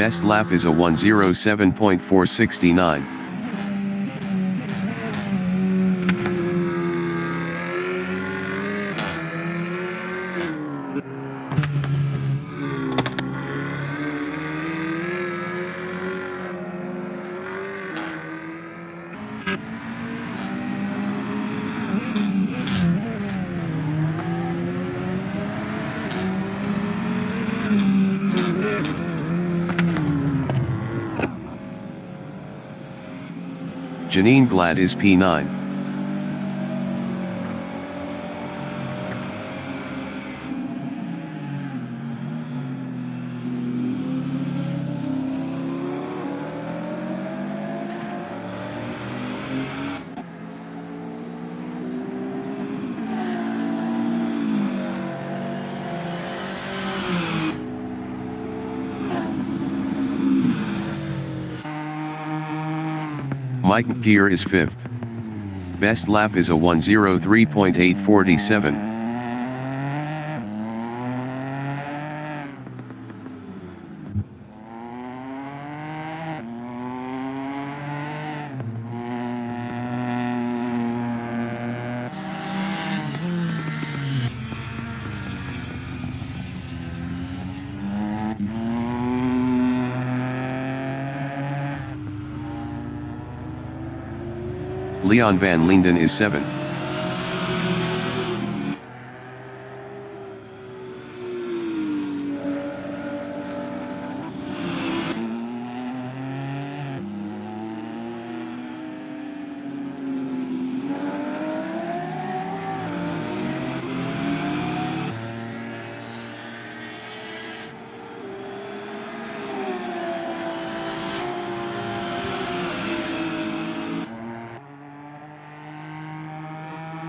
Best lap is a 1:07.469. Janine Glad is P9. Mike Gear is 5th. Best lap is a 1:03.847. Leon van Linden is 7th.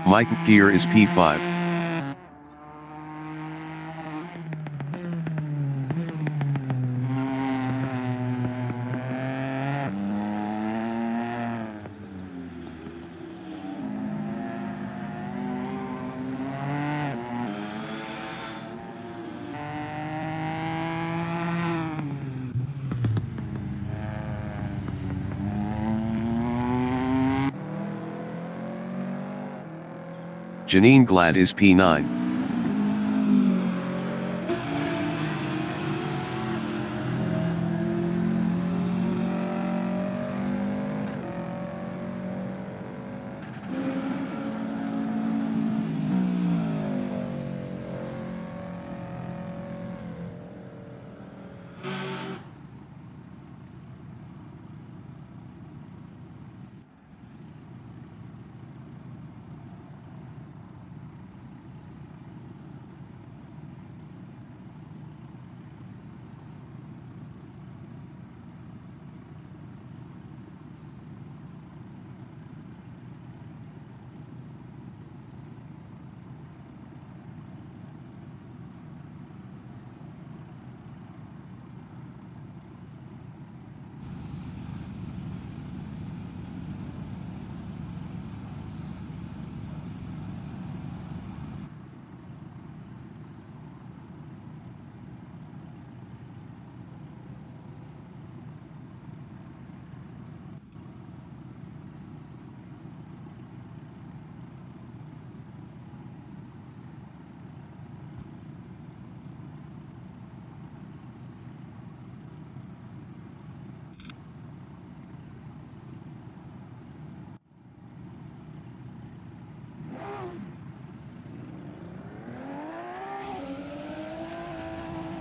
Mike Gear is P5. Janine Glad is P9.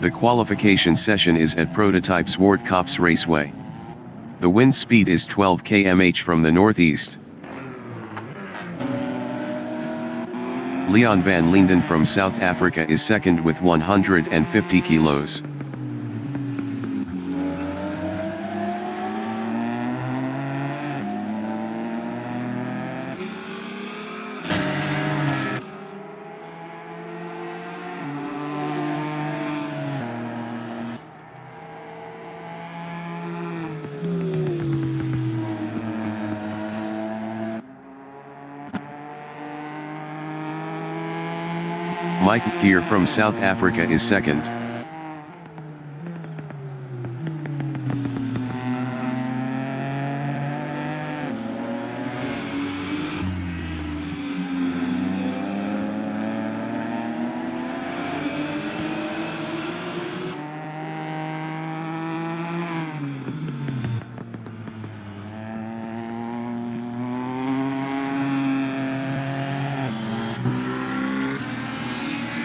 The qualification session is at Prototype Zwartkops Raceway. The wind speed is 12 km/h from the northeast. Leon van Linden from South Africa is second with 150 kilos. Mike Gear from South Africa is second.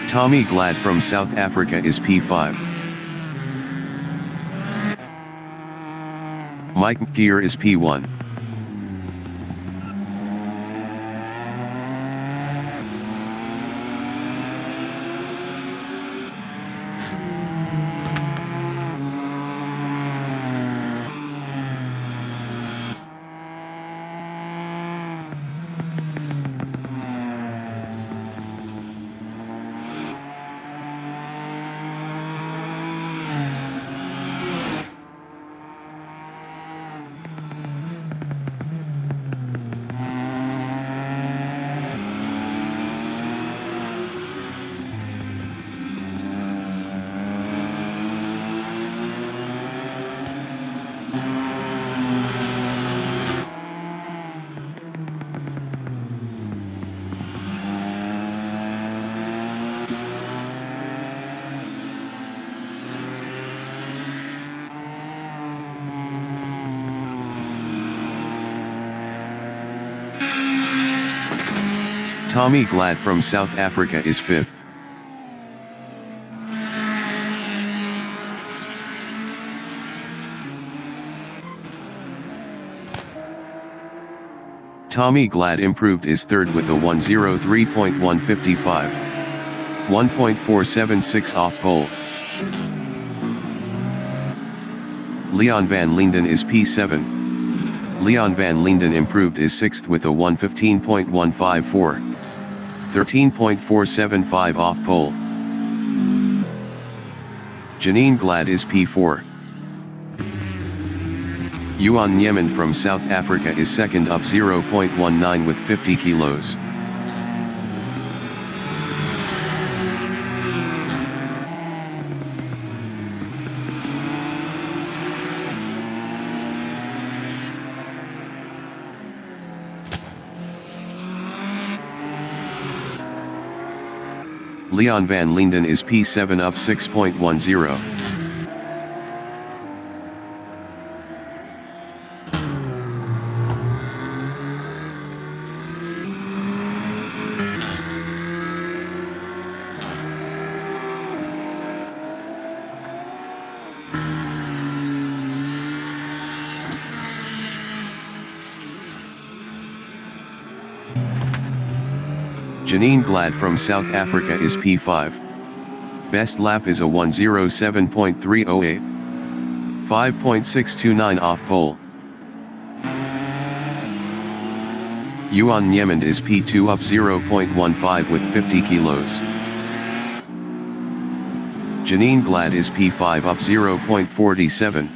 Tommy Glad from South Africa is P5. Mike Gear is P1. Tommy Glad from South Africa is 5th. Tommy Glad improved is 3rd with a 1:03.155. 1.476 off pole. Leon van Linden is P7. Leon van Linden improved is 6th with a 1:15.154. 13.475 off pole. Janine Glad is P4. Yuan Yemen from South Africa is 2nd up 0.19 with 50 kilos. Leon van Linden is P7 up 6.10. Janine Glad from South Africa is P5. Best lap is a 1:07.308. 5.629 off pole. Yuan Yemen is P2 up 0.15 with 50 kilos. Janine Glad is P5 up 0.47.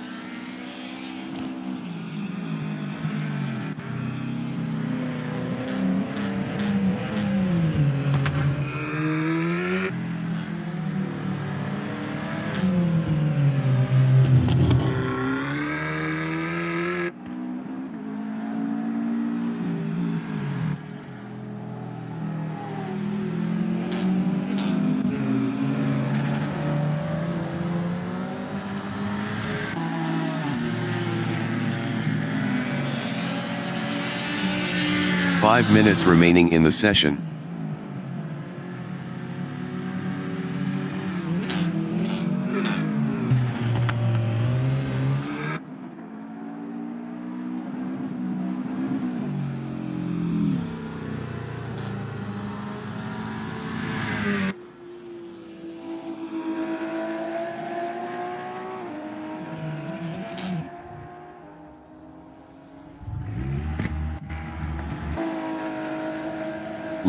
Five minutes remaining in the session.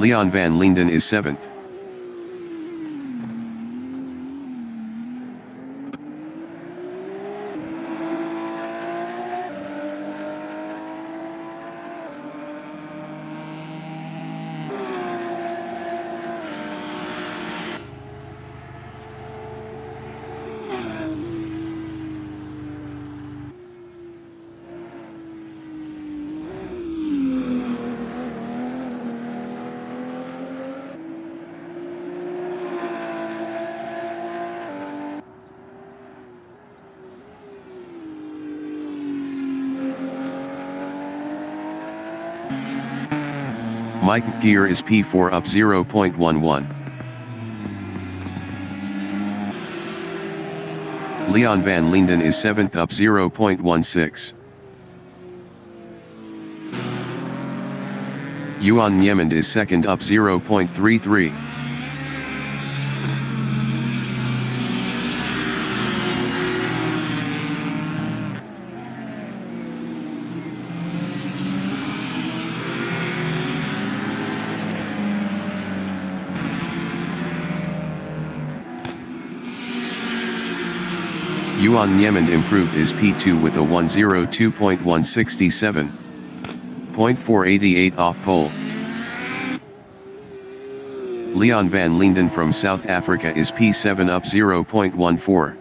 Leon van Linden is 7th. Mike Gear is P4 up 0.11. Leon van Linden is 7th up 0.16. Yuan Niemand is 2nd up 0.33. Yuan Niemand improved his P2 with a 102.167. 0.488 off pole. Leon van Linden from South Africa is P7 up 0.14.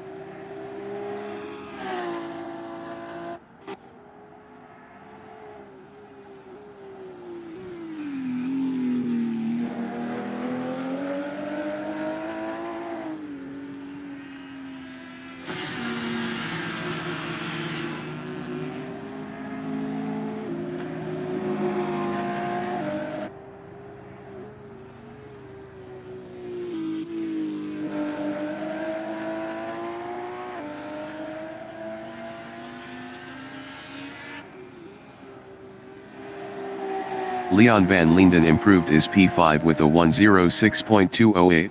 Leon van Linden improved his P5 with a 106.208.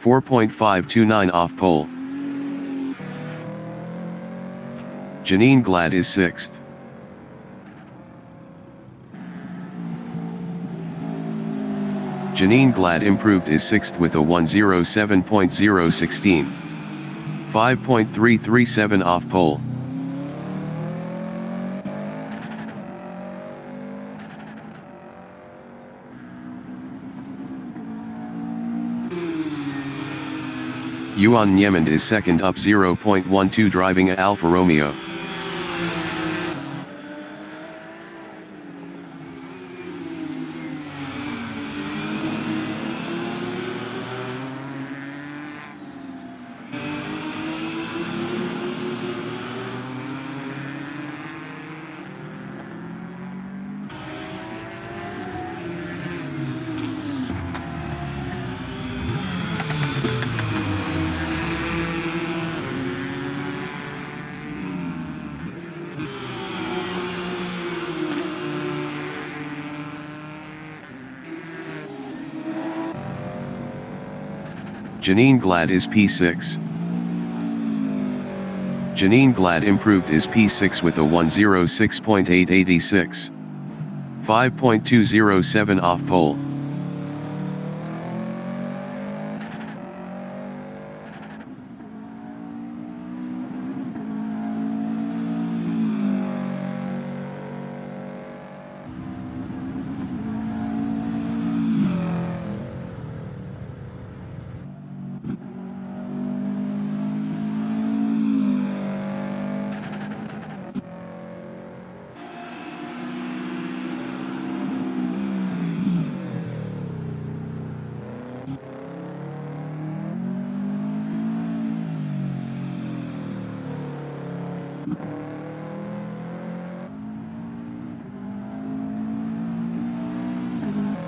4.529 off pole. Janine Glad is 6th. Janine Glad improved his 6th with a 107.016. 5.337 off pole. Yuan Niemand is 2nd up 0.12 driving a Alfa Romeo. Janine Glad is P6. Janine Glad improved his P6 with a 106.886. 5.207 off pole.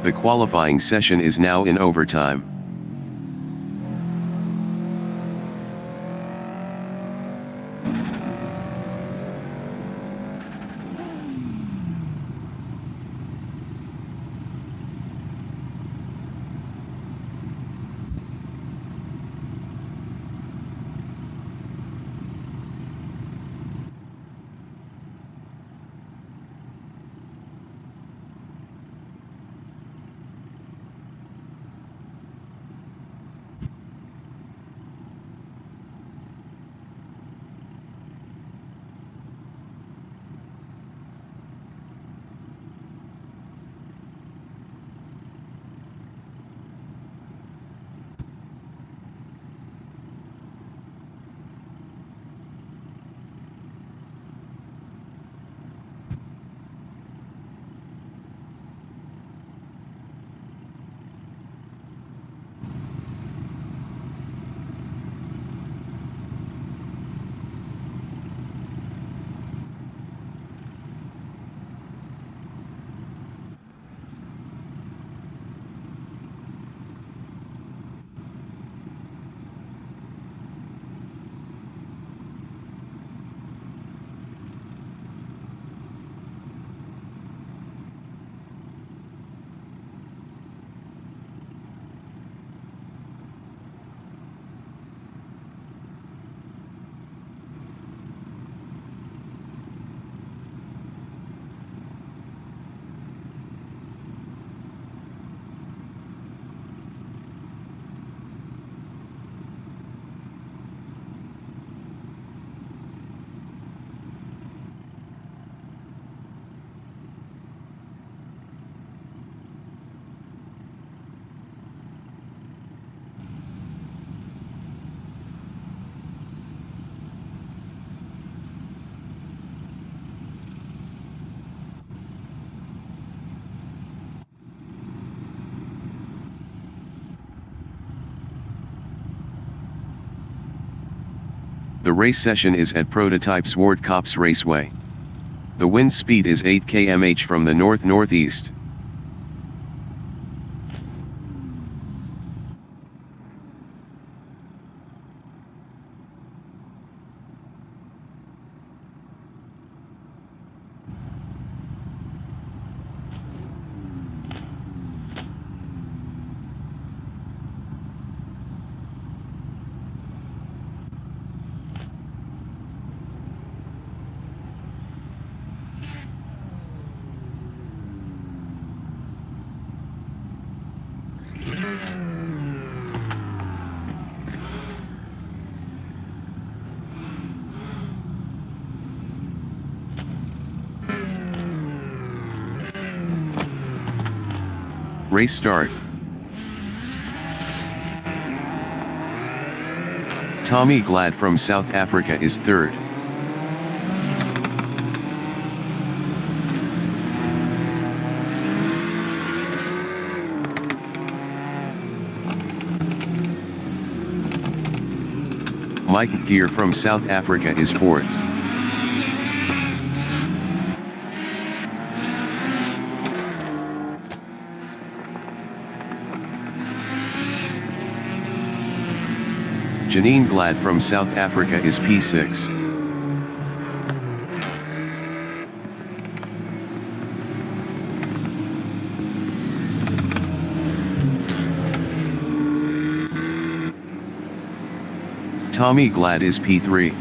The qualifying session is now in overtime. The race session is at Prototype Swart Kops Raceway. The wind speed is 8 km/h from the north-northeast. Race start. Tommy Glad from South Africa is third. Mike Gear from South Africa is fourth. Janine Glad from South Africa is P6. Tommy Glad is P3.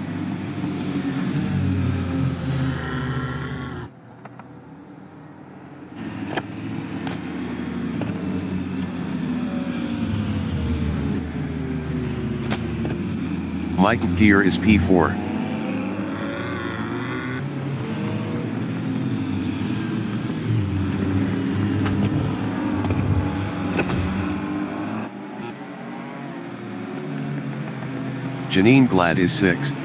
Mike Gear is P4. Janine Glad is 6th.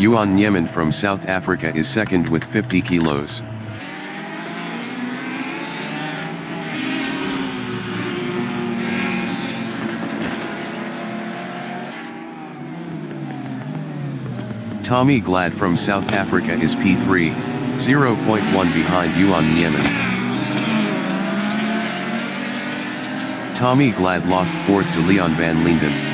Yuan Yemen from South Africa is second with 50 kilos. Tommy Glad from South Africa is P3, 0.1 behind Yuan Yemen. Tommy Glad lost fourth to Leon van Linden.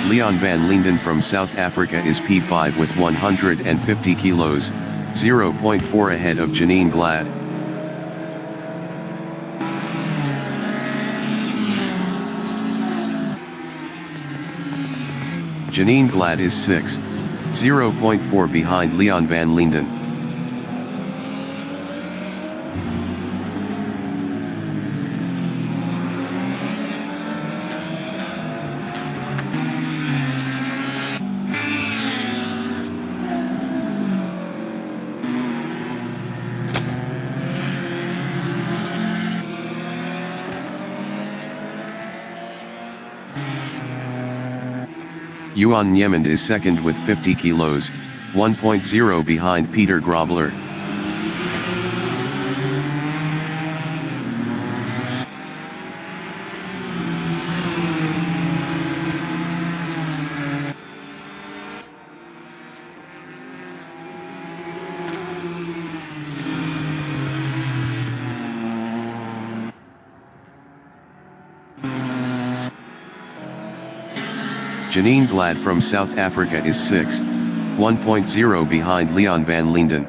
Leon van Linden from South Africa is P5 with 150 kilos, 0.4 ahead of Janine Glad. Janine Glad is 6th, 0.4 behind Leon van Linden. Yuan Yemen is second with 50 kilos, 1.0 behind Peter Grobler. Janine Glad from South Africa is 6th, 1.0 behind Leon van Linden.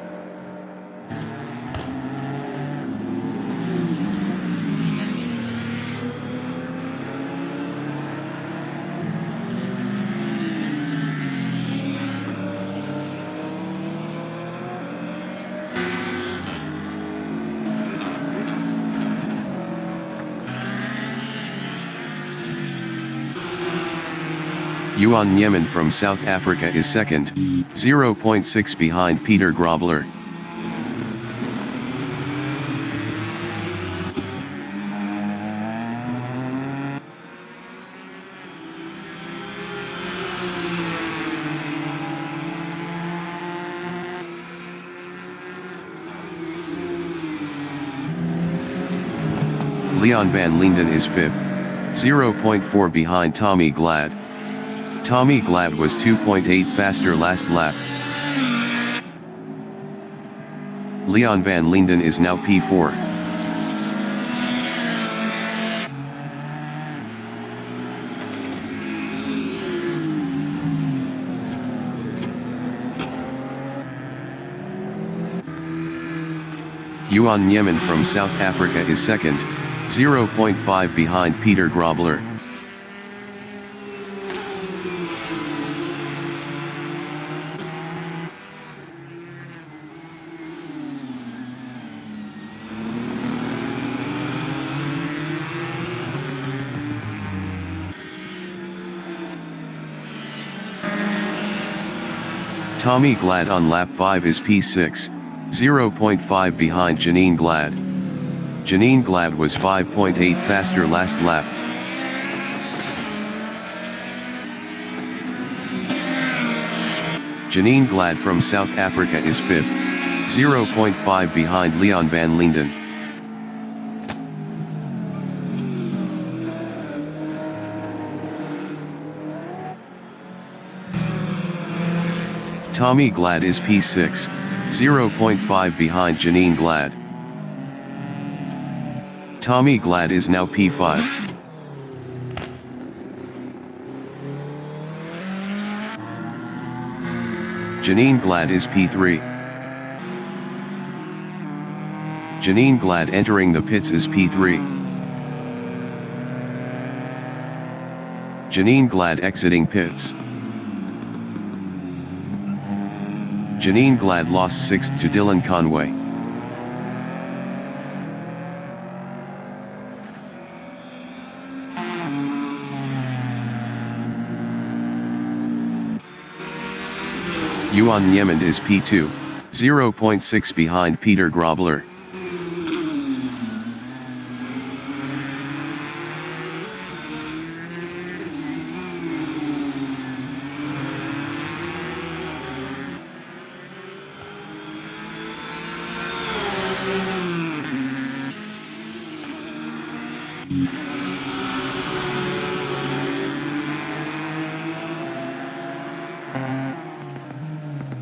Yuan Yemen from South Africa is second, 0.6 behind Peter Grobler. Leon van Linden is 5th, 0.4 behind Tommy Glad. Tommy Glad was 2.8 faster last lap. Leon van Linden is now P4. Yuan Yemen from South Africa is 2nd, 0.5 behind Peter Grobler. Tommy Glad on lap 5 is P6, 0.5 behind Janine Glad. Janine Glad was 5.8 faster last lap. Janine Glad from South Africa is 5th, 0.5 behind Leon van Linden. Tommy Glad is P6, 0.5 behind Janine Glad. Tommy Glad is now P5. Janine Glad is P3. Janine Glad entering the pits is P3. Janine Glad exiting pits. Janine Glad lost 6th to Dylan Conway. Yuan Yemen is P2, 0.6 behind Peter Grobler.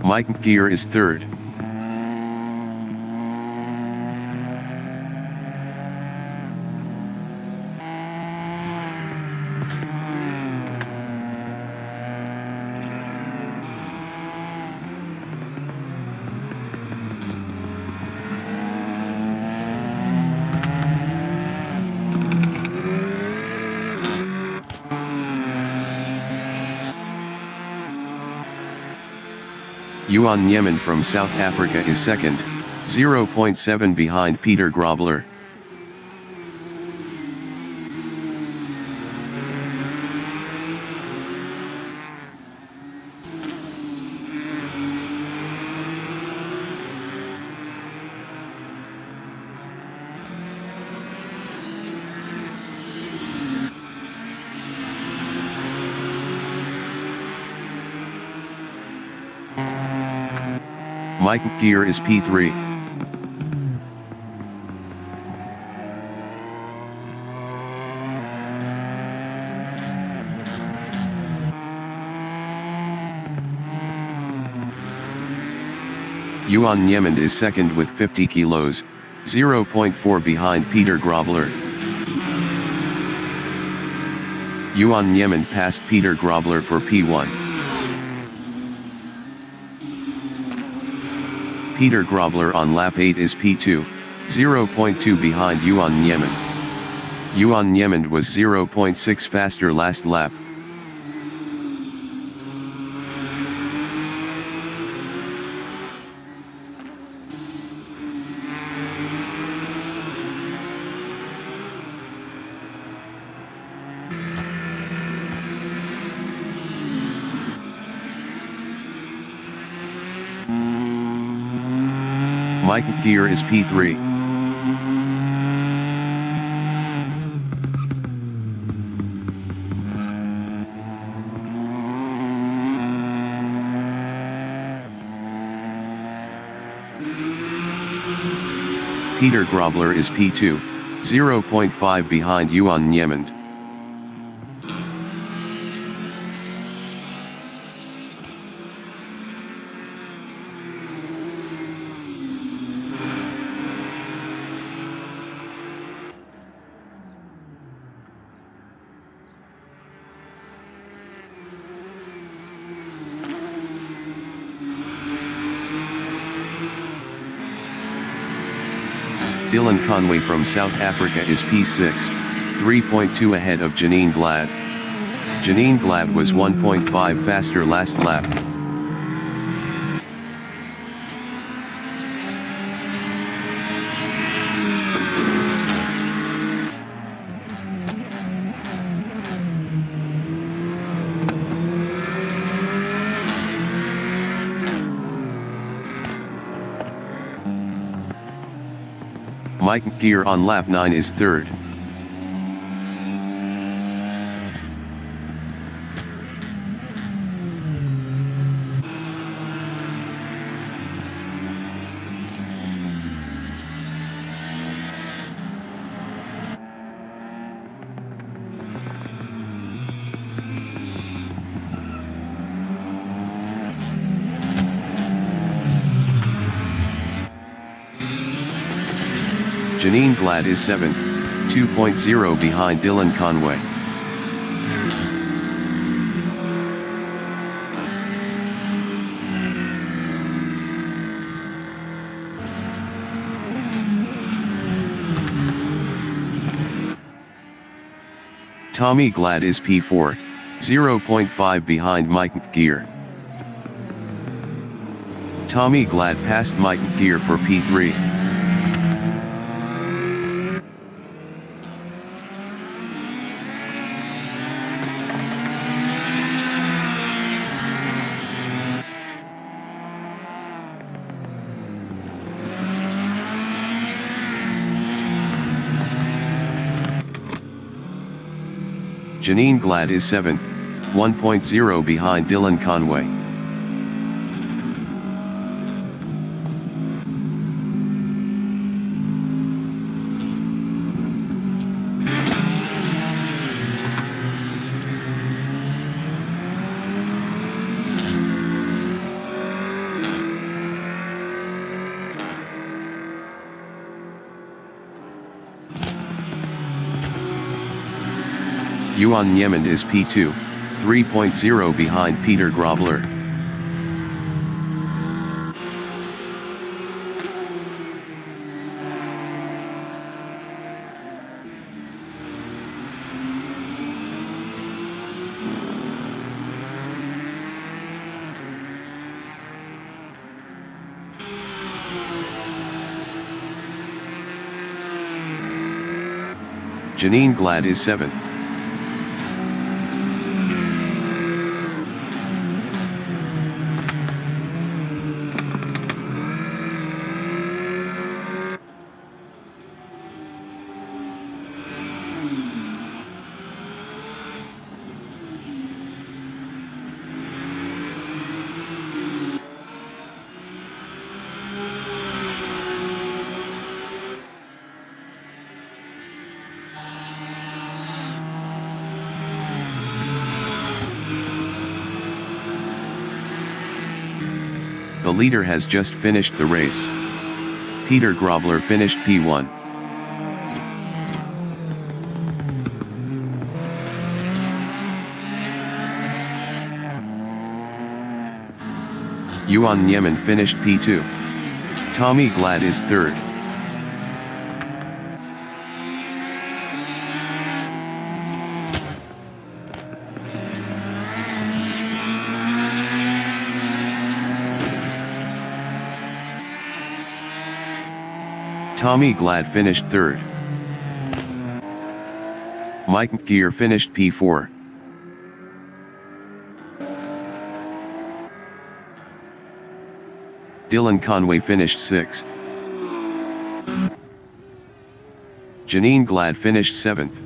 Mike Gear is 3rd. Yuan Yemen from South Africa is 2nd, 0.7 behind Peter Grobler. Mike Gear is P3. Yuan Yemen is 2nd with 50 kilos, 0.4 behind Peter Grobler. Yuan Yemen passed Peter Grobler for P1. Peter Grobler on lap 8 is P2, 0.2 behind Yuan Yemen. Yuan Yemen was 0.6 faster last lap. Mike Gear is P3. Peter Grobler is P2, 0.5 behind Yuan Niemand. Dylan Conway from South Africa is P6, 3.2 ahead of Janine Glad. Janine Glad was 1.5 faster last lap. Mike Gear on lap 9 is third. Janine Glad is 7th, 2.0 behind Dylan Conway. Tommy Glad is P4, 0.5 behind Mike Gear. Tommy Glad passed Mike Gear for P3. Janine Glad is 7th, 1.0 behind Dylan Conway. Yuan Niemand is P2, 3.0 behind Peter Grobler. Janine Glad is 7th. The leader has just finished the race. Peter Grobler finished P1. Yuan Niemand finished P2. Tommy Glad is third. Tommy Glad finished third. Mike Gear finished P4. Dylan Conway finished 6th. Janine Glad finished 7th.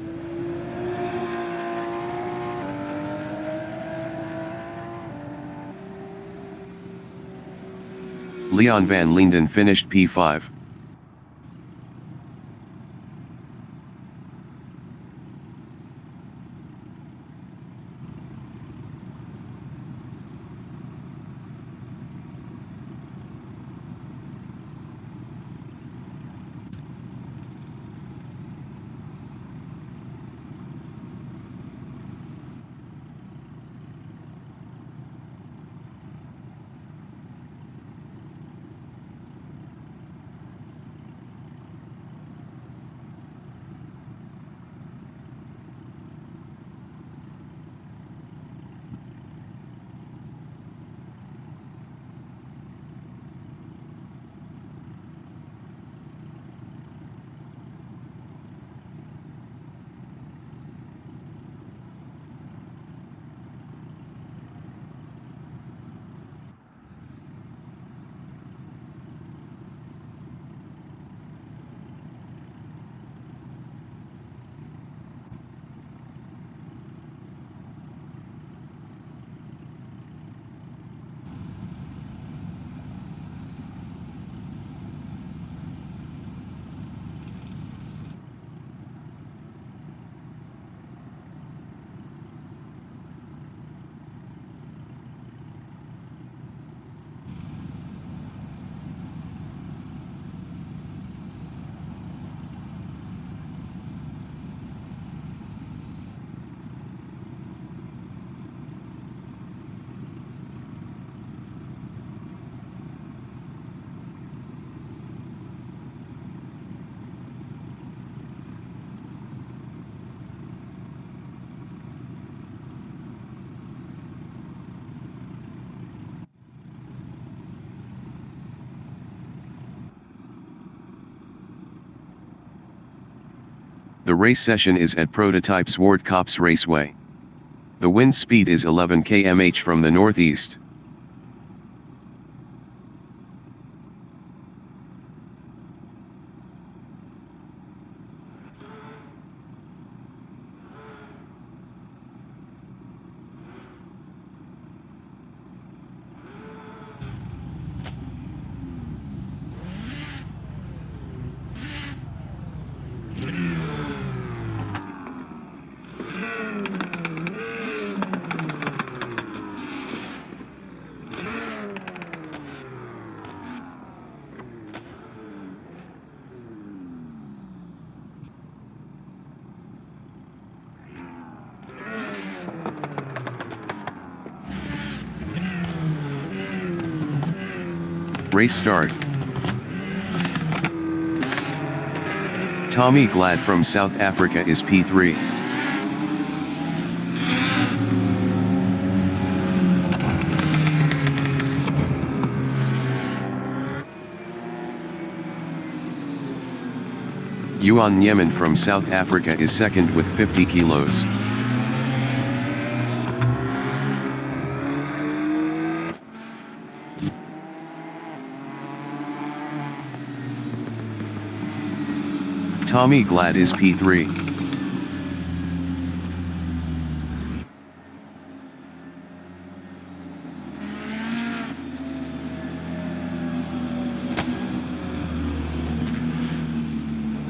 Leon van Linden finished P5. The race session is at Prototype Zwartkops Raceway. The wind speed is 11 km/h from the northeast. Race start. Tommy Glad from South Africa is P3. Yuan Yemen from South Africa is second with 50 kilos. Tommy Glad is P3.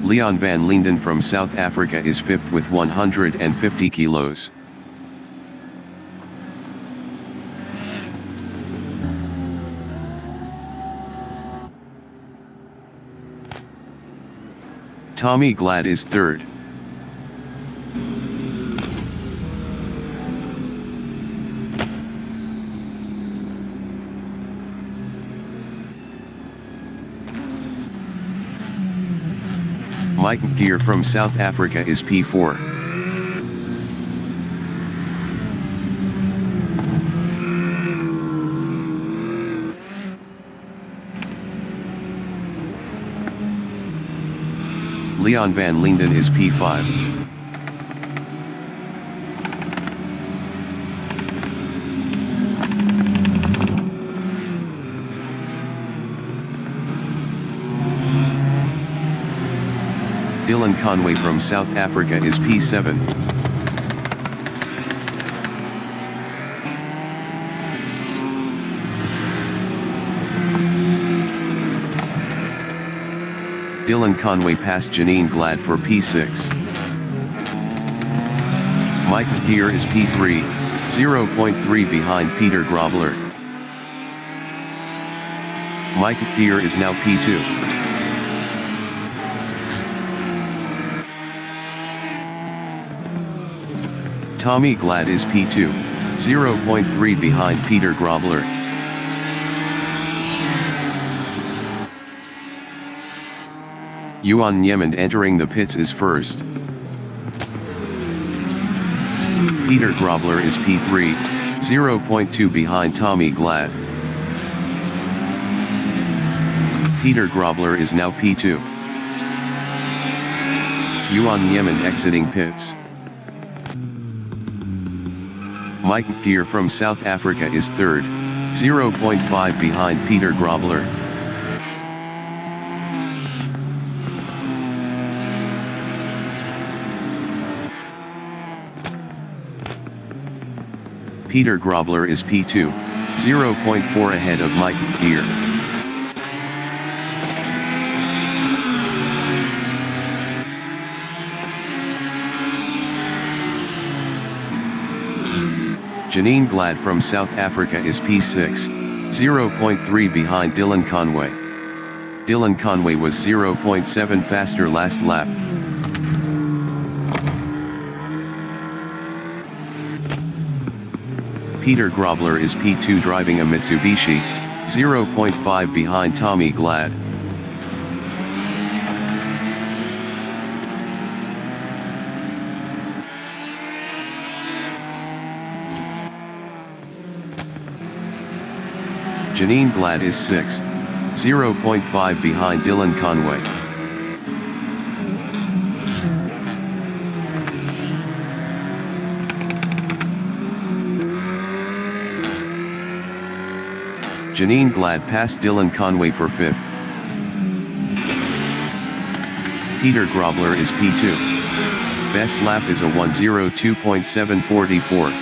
Leon van Linden from South Africa is fifth with 150 kilos. Tommy Glad is third. Mike Gear from South Africa is P4. Leon van Linden is P5. Dylan Conway from South Africa is P7. Dylan Conway passed Janine Glad for P6. Mike Gear is P3, 0.3 behind Peter Grobler. Mike Gear is now P2. Tommy Glad is P2, 0.3 behind Peter Grobler. Yuan Yemen entering the pits is first. Peter Grobler is P3, 0.2 behind Tommy Glad. Peter Grobler is now P2. Yuan Yemen exiting pits. Mike Gear from South Africa is third, 0.5 behind Peter Grobler. Peter Grobler is P2, 0.4 ahead of Mike Gear. Janine Glad from South Africa is P6, 0.3 behind Dylan Conway. Dylan Conway was 0.7 faster last lap. Peter Grobler is P2 driving a Mitsubishi, 0.5 behind Tommy Glad. Janine Glad is 6th, 0.5 behind Dylan Conway. Janine Glad passed Dylan Conway for 5th. Peter Grobler is P2. Best lap is a 1:02.744.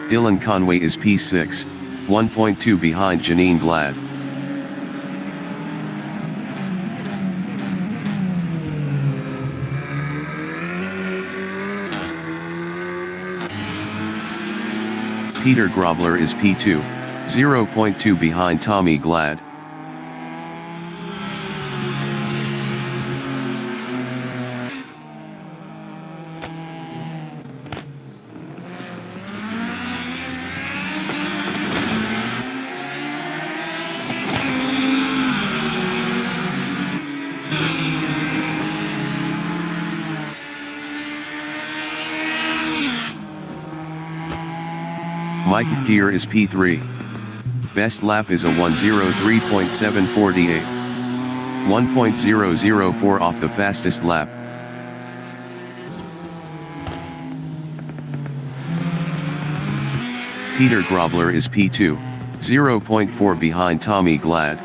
Dylan Conway is P6, 1.2 behind Janine Glad. Peter Grobler is P2, 0.2 behind Tommy Glad. Mike Gear is P3. Best lap is a 1:03.748. 1.004 off the fastest lap. Peter Grobler is P2, 0.4 behind Tommy Glad.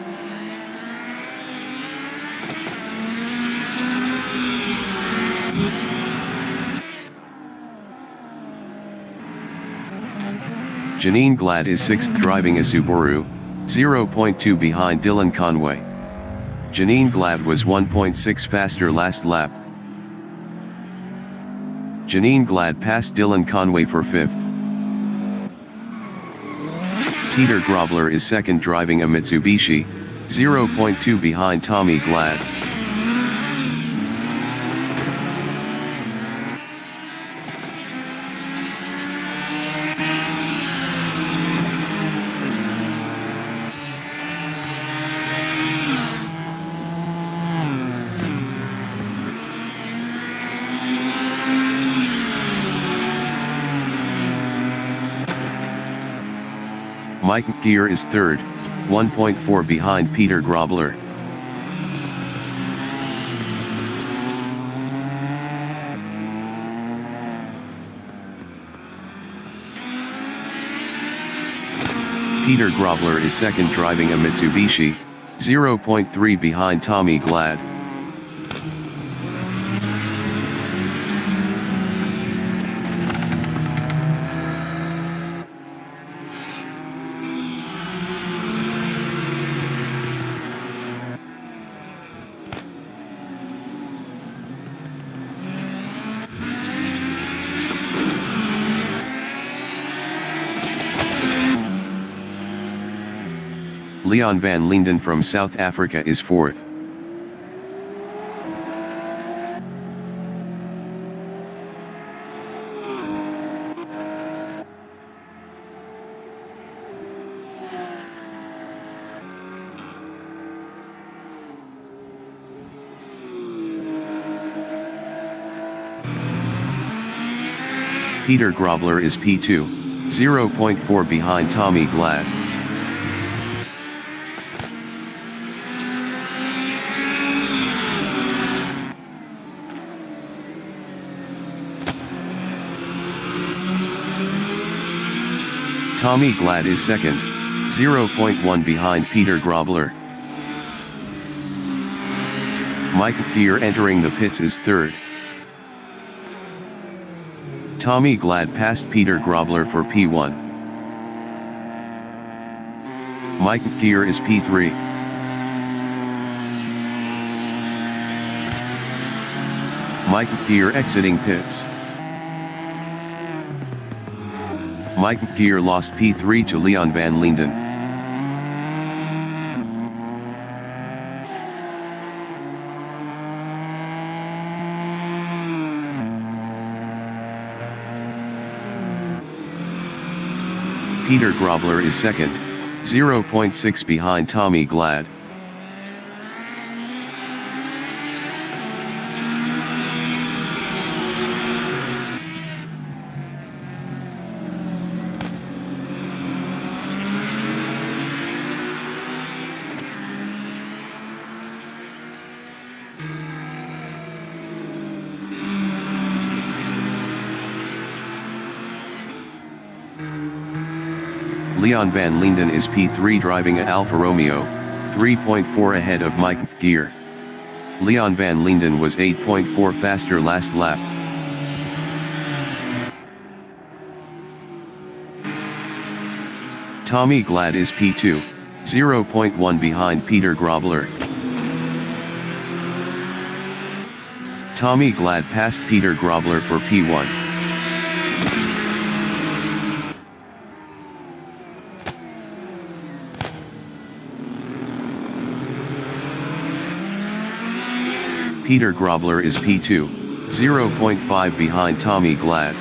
Janine Glad is 6th driving a Subaru, 0.2 behind Dylan Conway. Janine Glad was 1.6 faster last lap. Janine Glad passed Dylan Conway for 5th. Peter Grobler is 2nd driving a Mitsubishi, 0.2 behind Tommy Glad. Mike Gear is 3rd, 1.4 behind Peter Grobler. Peter Grobler is 2nd driving a Mitsubishi, 0.3 behind Tommy Glad. Leon van Linden from South Africa is 4th. Peter Grobler is P2, 0.4 behind Tommy Glad. Tommy Glad is 2nd, 0.1 behind Peter Grobler. Mike Gear entering the pits is 3rd. Tommy Glad passed Peter Grobler for P1. Mike Gear is P3. Mike Gear exiting pits. Mike Gear lost P3 to Leon van Linden. Peter Grobler is 2nd, 0.6 behind Tommy Glad. Leon van Linden is P3 driving a Alfa Romeo, 3.4 ahead of Mike Gear. Leon van Linden was 8.4 faster last lap. Tommy Glad is P2, 0.1 behind Peter Grobler. Tommy Glad passed Peter Grobler for P1. Peter Grobler is P2, 0.5 behind Tommy Glad.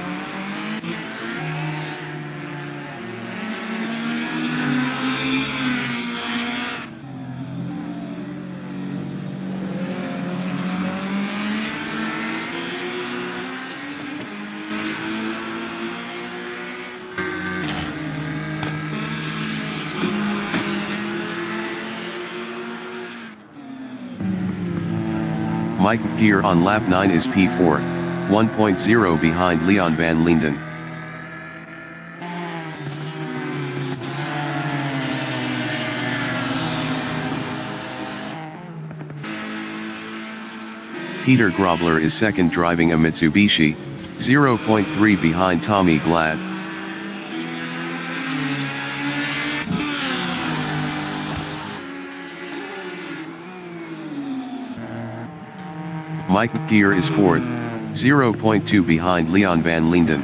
Mike Gear on lap 9 is P4, 1.0 behind Leon van Linden. Peter Grobler is second driving a Mitsubishi, 0.3 behind Tommy Glad. Mike Gear is fourth, 0.2 behind Leon van Linden.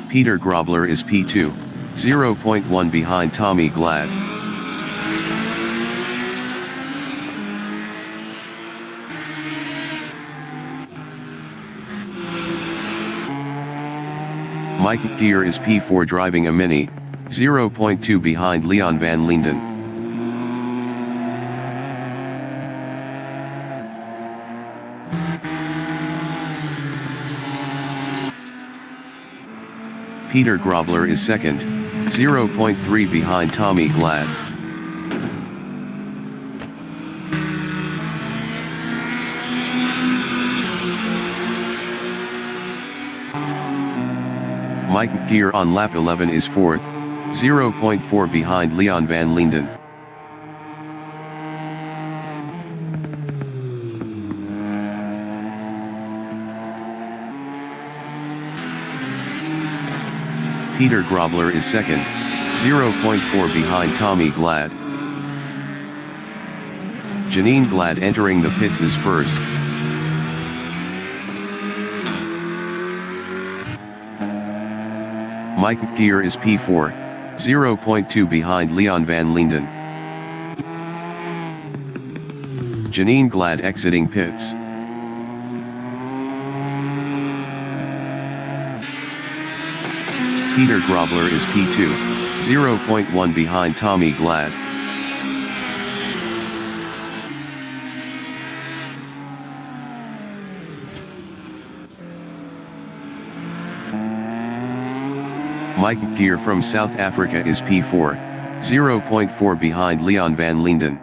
Peter Grobler is P2, 0.1 behind Tommy Glad. Mike Gear is P4 driving a Mini, 0.2 behind Leon van Linden. Peter Grobler is second, 0.3 behind Tommy Glad. Mike Gear on lap 11 is fourth, 0.4 behind Leon van Linden. Peter Grobler is second, 0.4 behind Tommy Glad. Janine Glad entering the pits is first. Mike Gear is P4, 0.2 behind Leon van Linden. Janine Glad exiting pits. Peter Grobler is P2, 0.1 behind Tommy Glad. Mike Gear from South Africa is P4, 0.4 behind Leon van Linden.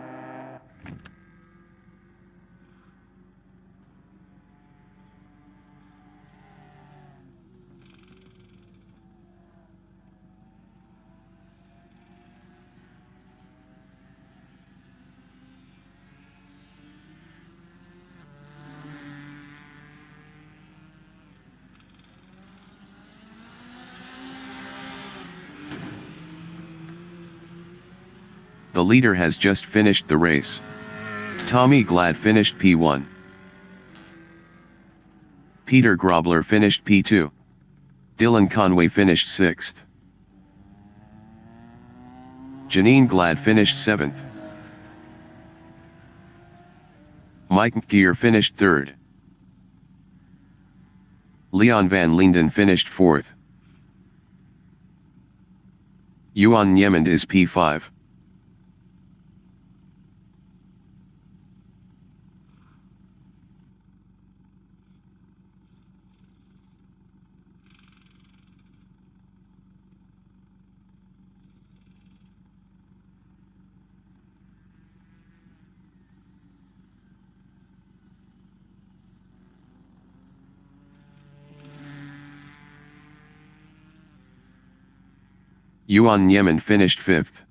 The leader has just finished the race. Tommy Glad finished P1. Peter Grobler finished P2. Dylan Conway finished 6th. Janine Glad finished 7th. Mike Gear finished 3rd. Leon van Linden finished 4th. Yuan Niemand is P5. Yuan Yemen finished 5th.